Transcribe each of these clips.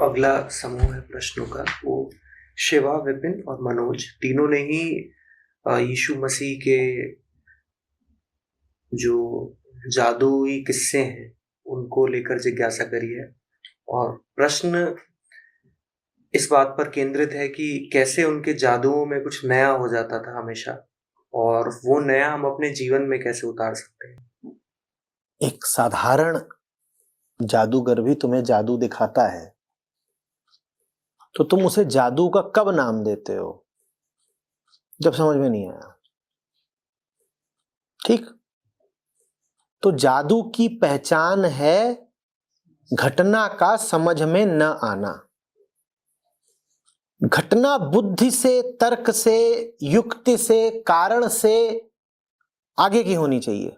अगला समूह है प्रश्नों का, वो शिवा, विपिन और मनोज तीनों ने ही यीशु मसीह के जो जादुई किस्से हैं उनको लेकर जिज्ञासा करी है। और प्रश्न इस बात पर केंद्रित है कि कैसे उनके जादुओं में कुछ नया हो जाता था हमेशा, और वो नया हम अपने जीवन में कैसे उतार सकते हैं। एक साधारण जादूगर भी तुम्हें जादू दिखाता है तो तुम उसे जादू का कब नाम देते हो? जब समझ में नहीं आया। ठीक, तो जादू की पहचान है घटना का समझ में न आना। घटना बुद्धि से, तर्क से, युक्ति से, कारण से आगे की होनी चाहिए।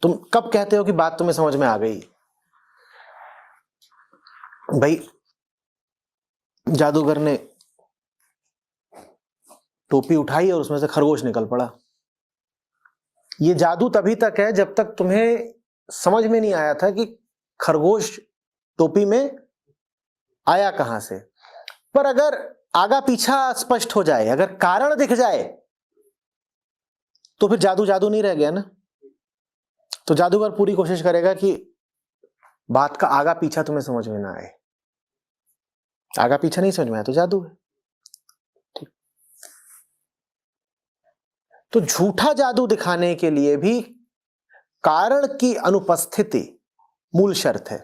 तुम कब कहते हो कि बात तुम्हें समझ में आ गई? भाई, जादूगर ने टोपी उठाई और उसमें से खरगोश निकल पड़ा। ये जादू तभी तक है जब तक तुम्हें समझ में नहीं आया था कि खरगोश टोपी में आया कहां से। पर अगर आगा पीछा स्पष्ट हो जाए, अगर कारण दिख जाए, तो फिर जादू जादू नहीं रह गया ना। तो जादूगर पूरी कोशिश करेगा कि बात का आगा पीछा तुम्हें समझ में ना आए। आगा पीछा नहीं समझ में आया तो जादू है। ठीक, तो झूठा जादू दिखाने के लिए भी कारण की अनुपस्थिति मूल शर्त है।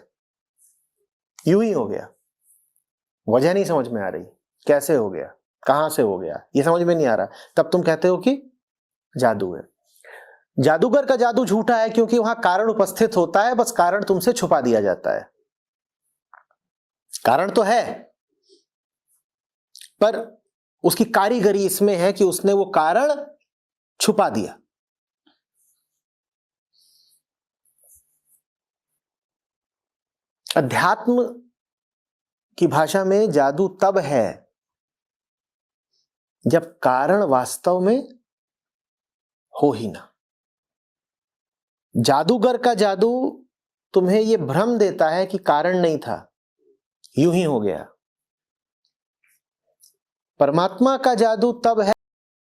यूं ही हो गया, वजह नहीं समझ में आ रही, कैसे हो गया, कहां से हो गया, ये समझ में नहीं आ रहा, तब तुम कहते हो कि जादू है। जादूगर का जादू झूठा है क्योंकि वहां कारण उपस्थित होता है, बस कारण तुमसे छुपा दिया जाता है। कारण तो है, पर उसकी कारीगरी इसमें है कि उसने वो कारण छुपा दिया। अध्यात्म की भाषा में जादू तब है जब कारण वास्तव में हो ही ना। जादूगर का जादू तुम्हें यह भ्रम देता है कि कारण नहीं था, यूं ही हो गया। परमात्मा का जादू तब है